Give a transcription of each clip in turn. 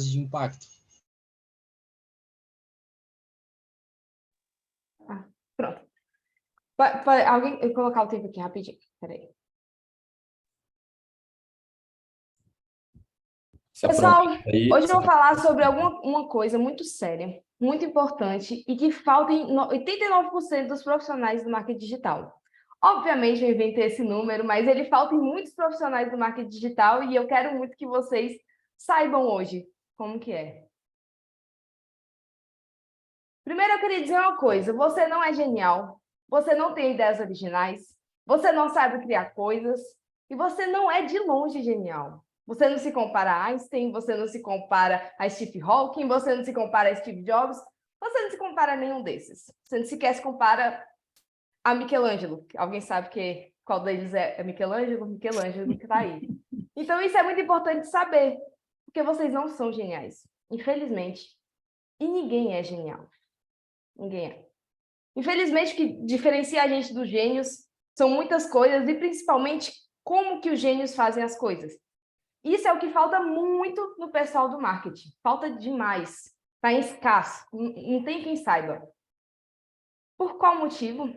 de impacto. Pronto. Alguém eu vou colocar o tempo aqui rapidinho. Peraí. Pessoal, hoje eu vou falar sobre uma coisa muito séria, muito importante e que falta em 89% dos profissionais do marketing digital. Obviamente, eu inventei esse número, mas ele falta em muitos profissionais do marketing digital e eu quero muito que vocês saibam hoje como que é. Primeiro, eu queria dizer uma coisa. Você não é genial, você não tem ideias originais, você não sabe criar coisas e você não é de longe genial. Você não se compara a Einstein, você não se compara a Steve Hawking, você não se compara a Steve Jobs, você não se compara a nenhum desses. Você não sequer se compara a Michelangelo. Alguém sabe qual deles é Michelangelo? Michelangelo que está aí. Então, isso é muito importante saber, porque vocês não são geniais, infelizmente. E ninguém é genial. Ninguém é. Infelizmente, o que diferencia a gente dos gênios são muitas coisas, e principalmente como que os gênios fazem as coisas. Isso é o que falta muito no pessoal do marketing. Falta demais. Está em escasso. Não tem quem saiba. Por qual motivo?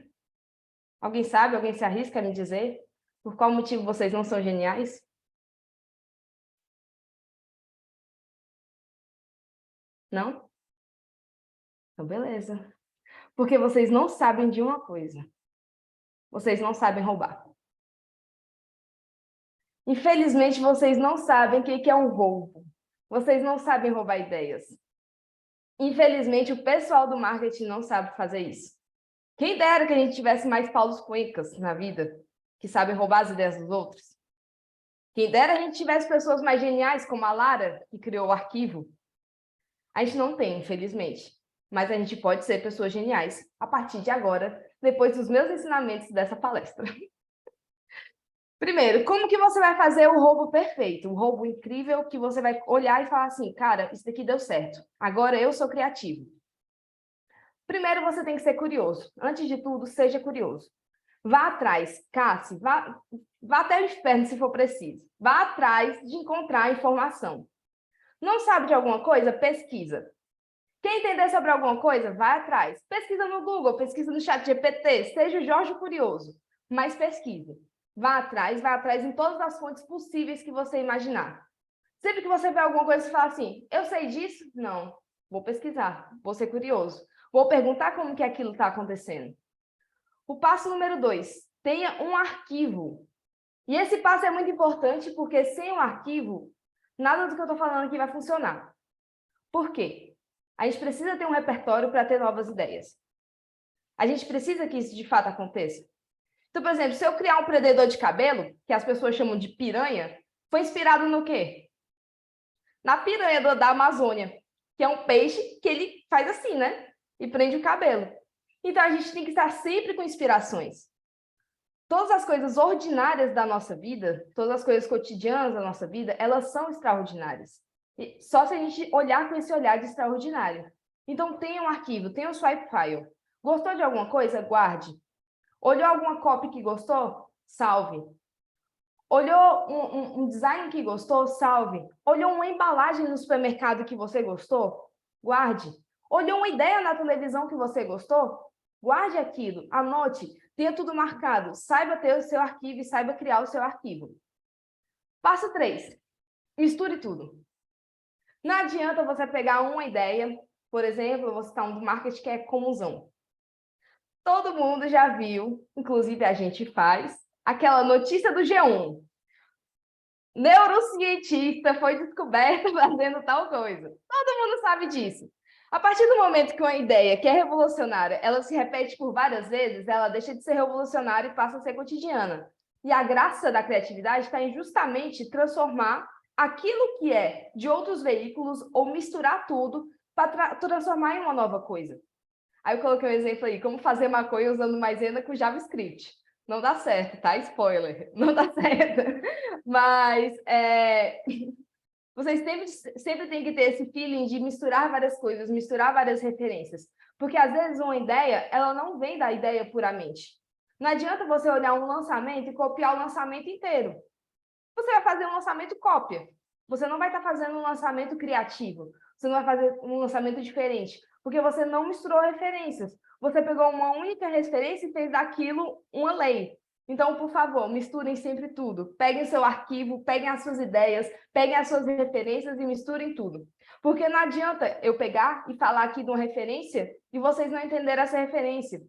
Alguém sabe? Alguém se arrisca a me dizer? Por qual motivo vocês não são geniais? Não? Então, beleza. Porque vocês não sabem de uma coisa. Vocês não sabem roubar. Infelizmente, vocês não sabem o que é um roubo. Vocês não sabem roubar ideias. Infelizmente, o pessoal do marketing não sabe fazer isso. Quem dera que a gente tivesse mais Paulos Cuencas na vida, que sabem roubar as ideias dos outros. Quem dera a gente tivesse pessoas mais geniais, como a Lara, que criou o arquivo. A gente não tem, infelizmente. Mas a gente pode ser pessoas geniais a partir de agora, depois dos meus ensinamentos dessa palestra. Primeiro, como que você vai fazer o roubo perfeito? Um roubo incrível que você vai olhar e falar assim, cara, isso daqui deu certo. Agora eu sou criativo. Primeiro, você tem que ser curioso. Antes de tudo, seja curioso. Vá atrás, casse, vá até o inferno se for preciso. Vá atrás de encontrar informação. Não sabe de alguma coisa? Pesquisa. Quer entender sobre alguma coisa? Vai atrás. Pesquisa no Google, pesquisa no ChatGPT, seja o Jorge Curioso, mas pesquisa. Vá atrás em todas as fontes possíveis que você imaginar. Sempre que você vê alguma coisa, você fala assim, eu sei disso? Não. Vou pesquisar, vou ser curioso. Vou perguntar como que aquilo está acontecendo. O passo número 2, tenha um arquivo. E esse passo é muito importante porque sem um arquivo, nada do que eu estou falando aqui vai funcionar. Por quê? A gente precisa ter um repertório para ter novas ideias. A gente precisa que isso de fato aconteça. Então, por exemplo, se eu criar um prendedor de cabelo, que as pessoas chamam de piranha, foi inspirado no quê? Na piranha da Amazônia, que é um peixe que ele faz assim, né? E prende o cabelo. Então, a gente tem que estar sempre com inspirações. Todas as coisas ordinárias da nossa vida, todas as coisas cotidianas da nossa vida, elas são extraordinárias. E só se a gente olhar com esse olhar de extraordinário. Então, tenha um arquivo, tenha um swipe file. Gostou de alguma coisa? Guarde. Olhou alguma copy que gostou? Salve. Olhou um design que gostou? Salve. Olhou uma embalagem no supermercado que você gostou? Guarde. Olhou uma ideia na televisão que você gostou? Guarde aquilo, anote, tenha tudo marcado, saiba ter o seu arquivo e saiba criar o seu arquivo. Passo 3. Misture tudo. Não adianta você pegar uma ideia, por exemplo, eu vou citar um do marketing que é comunzão. Todo mundo já viu, inclusive a gente faz, aquela notícia do G1. Neurocientista foi descoberto fazendo tal coisa. Todo mundo sabe disso. A partir do momento que uma ideia que é revolucionária, ela se repete por várias vezes, ela deixa de ser revolucionária e passa a ser cotidiana. E a graça da criatividade está em justamente transformar aquilo que é de outros veículos ou misturar tudo para transformar em uma nova coisa. Aí eu coloquei um exemplo aí, como fazer maconha usando maisena com JavaScript. Não dá certo, tá? Spoiler, não dá certo. Mas vocês sempre têm que ter esse feeling de misturar várias coisas, misturar várias referências. Porque, às vezes, uma ideia, ela não vem da ideia puramente. Não adianta você olhar um lançamento e copiar o lançamento inteiro. Você vai fazer um lançamento cópia. você não vai estar fazendo um lançamento criativo, você não vai fazer um lançamento diferente, porque você não misturou referências. Você pegou uma única referência e fez daquilo uma lei. Então, por favor, misturem sempre tudo. Peguem seu arquivo, peguem as suas ideias, peguem as suas referências e misturem tudo. Porque não adianta eu pegar e falar aqui de uma referência e vocês não entenderem essa referência.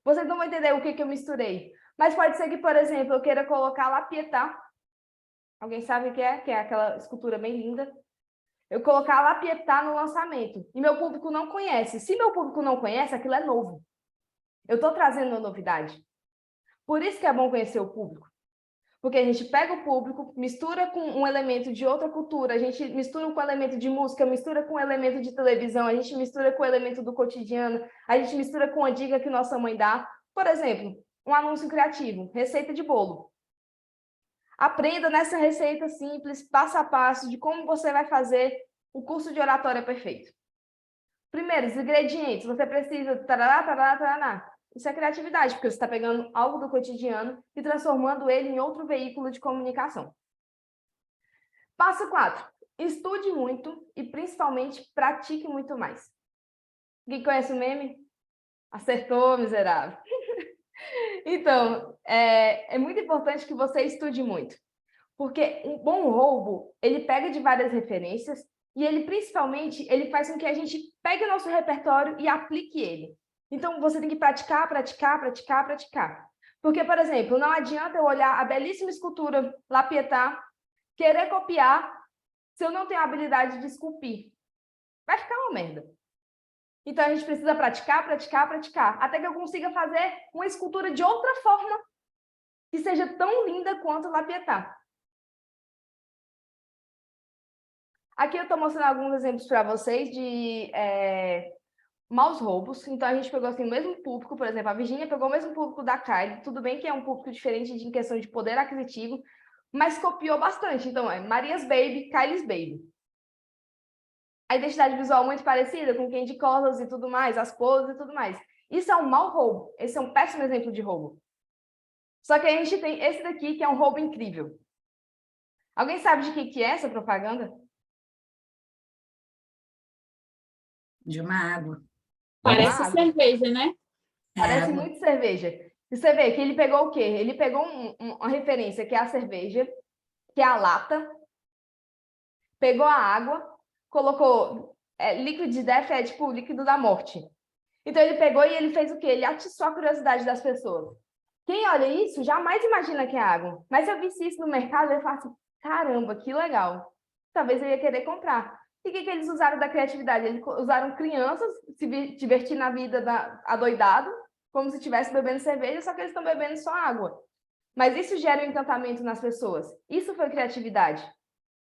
Vocês não vão entender o que eu misturei. Mas pode ser que, por exemplo, eu queira colocar La Pietà. Alguém sabe o que é? Que é aquela escultura bem linda. Eu colocar La Pietà no lançamento. E meu público não conhece. Se meu público não conhece, aquilo é novo. Eu estou trazendo uma novidade. Por isso que é bom conhecer o público. Porque a gente pega o público, mistura com um elemento de outra cultura, a gente mistura com um elemento de música, mistura com um elemento de televisão, a gente mistura com o elemento do cotidiano, a gente mistura com a dica que nossa mãe dá. Por exemplo, um anúncio criativo, receita de bolo. Aprenda nessa receita simples, passo a passo, de como você vai fazer o curso de oratória perfeito. Primeiro, os ingredientes. Você precisa tarará, tarará, tarará. Isso é criatividade, porque você está pegando algo do cotidiano e transformando ele em outro veículo de comunicação. Passo 4. Estude muito e, principalmente, pratique muito mais. Quem conhece o meme? Acertou, miserável. Então, é muito importante que você estude muito. Porque um bom roubo, ele pega de várias referências e ele, principalmente, ele faz com que a gente pegue o nosso repertório e aplique ele. Então, você tem que praticar, praticar, praticar, praticar. Porque, por exemplo, não adianta eu olhar a belíssima escultura La Pietà, querer copiar, se eu não tenho a habilidade de esculpir. Vai ficar uma merda. Então, a gente precisa praticar, praticar, praticar, até que eu consiga fazer uma escultura de outra forma que seja tão linda quanto La Pietà. Aqui eu estou mostrando alguns exemplos para vocês de maus roubos. Então, a gente pegou assim, o mesmo público, por exemplo, a Virginia pegou o mesmo público da Kylie. Tudo bem que é um público diferente em questão de poder aquisitivo, mas copiou bastante. Então, é Maria's Baby, Kylie's Baby. A identidade visual muito parecida com Candy Colors e tudo mais, as poses e tudo mais. Isso é um mau roubo. Esse é um péssimo exemplo de roubo. Só que a gente tem esse daqui, que é um roubo incrível. Alguém sabe de que é essa propaganda? De uma água. Parece cerveja, né? Parece muito cerveja. E você vê que ele pegou o quê? Ele pegou uma referência, que é a cerveja, que é a lata, pegou a água, colocou... líquido de death é tipo o líquido da morte. Então, ele pegou e ele fez o quê? Ele atiçou a curiosidade das pessoas. Quem olha isso jamais imagina que é água. Mas se eu visse isso no mercado, eu ia falar assim, caramba, que legal. Talvez eu ia querer comprar. E o que eles usaram da criatividade? Eles usaram crianças se divertir na vida adoidado, como se estivesse bebendo cerveja, só que eles estão bebendo só água. Mas isso gera um encantamento nas pessoas. Isso foi criatividade.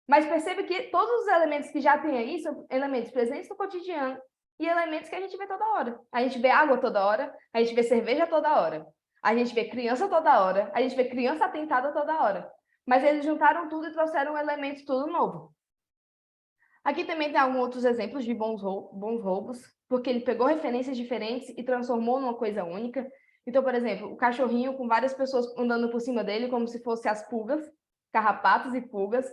Mas percebe que todos os elementos que já tem aí são elementos presentes no cotidiano e elementos que a gente vê toda hora. A gente vê água toda hora, a gente vê cerveja toda hora, a gente vê criança toda hora, a gente vê criança atentada toda hora. Mas eles juntaram tudo e trouxeram um elemento tudo novo. Aqui também tem alguns outros exemplos de bons roubos, porque ele pegou referências diferentes e transformou numa coisa única. Então, por exemplo, o cachorrinho com várias pessoas andando por cima dele, como se fossem as pulgas, carrapatos e pulgas.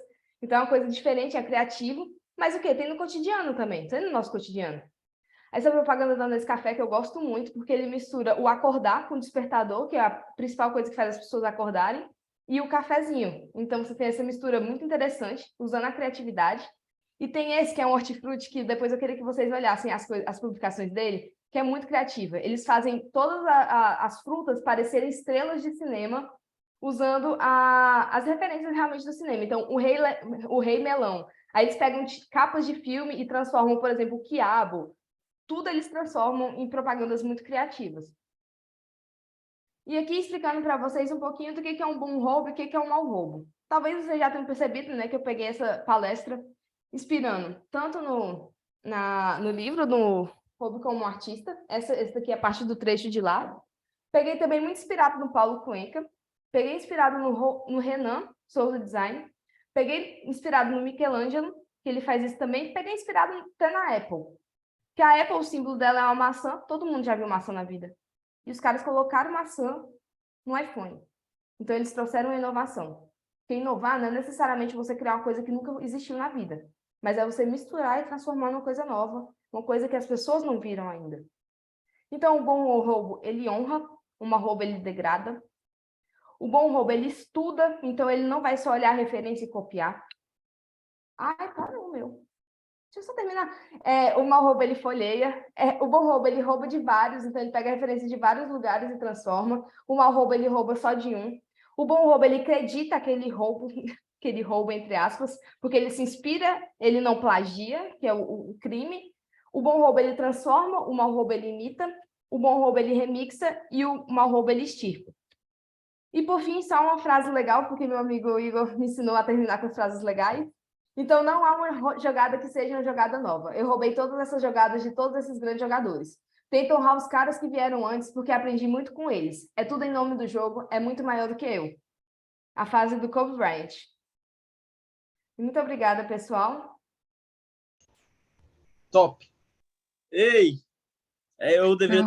Então, é uma coisa diferente, é criativo. Mas o quê? Tem no cotidiano também, tem no nosso cotidiano. Essa propaganda da Nescafé que eu gosto muito, porque ele mistura o acordar com o despertador, que é a principal coisa que faz as pessoas acordarem, e o cafezinho. Então, você tem essa mistura muito interessante, usando a criatividade. E tem esse, que é um hortifruti, que depois eu queria que vocês olhassem as publicações dele, que é muito criativa. Eles fazem todas as frutas parecerem estrelas de cinema, usando as referências realmente do cinema. Então, o Rei Melão. Aí eles pegam capas de filme e transformam, por exemplo, o quiabo. Tudo eles transformam em propagandas muito criativas. E aqui explicando para vocês um pouquinho do que é um bom roubo e o que é um mau roubo. Talvez vocês já tenham percebido, né, que eu peguei essa palestra inspirando tanto no livro do Roubo como Artista, essa daqui é a parte do trecho de lá. Peguei também muito inspirado no Paulo Cuenca, peguei inspirado no Renan Souza Design, peguei inspirado no Michelangelo, que ele faz isso também, peguei inspirado até na Apple. Que a Apple, o símbolo dela é uma maçã, todo mundo já viu maçã na vida. E os caras colocaram maçã no iPhone. Então, eles trouxeram uma inovação. Porque inovar não é necessariamente você criar uma coisa que nunca existiu na vida, mas é você misturar e transformar numa coisa nova, uma coisa que as pessoas não viram ainda. Então, o bom roubo, ele honra, o mau roubo, ele degrada. O bom roubo, ele estuda, então ele não vai só olhar a referência e copiar. Ai, tá não, meu. Deixa eu só terminar. O mau roubo, ele folheia. O bom roubo, ele rouba de vários, então ele pega a referência de vários lugares e transforma. O mau roubo, ele rouba só de um. O bom roubo, ele acredita aquele roubo, entre aspas, porque ele se inspira, ele não plagia, que é o crime. O bom roubo, ele transforma, o mau roubo, ele imita. O bom roubo, ele remixa e o mau roubo, ele extirpa. E, por fim, só uma frase legal, porque meu amigo Igor me ensinou a terminar com frases legais. Então, não há uma jogada que seja uma jogada nova. Eu roubei todas essas jogadas de todos esses grandes jogadores. Tento honrar os caras que vieram antes, porque aprendi muito com eles. É tudo em nome do jogo, é muito maior do que eu. A fase do Kobe Bryant. Muito obrigada, pessoal. Top. Ei, eu deveria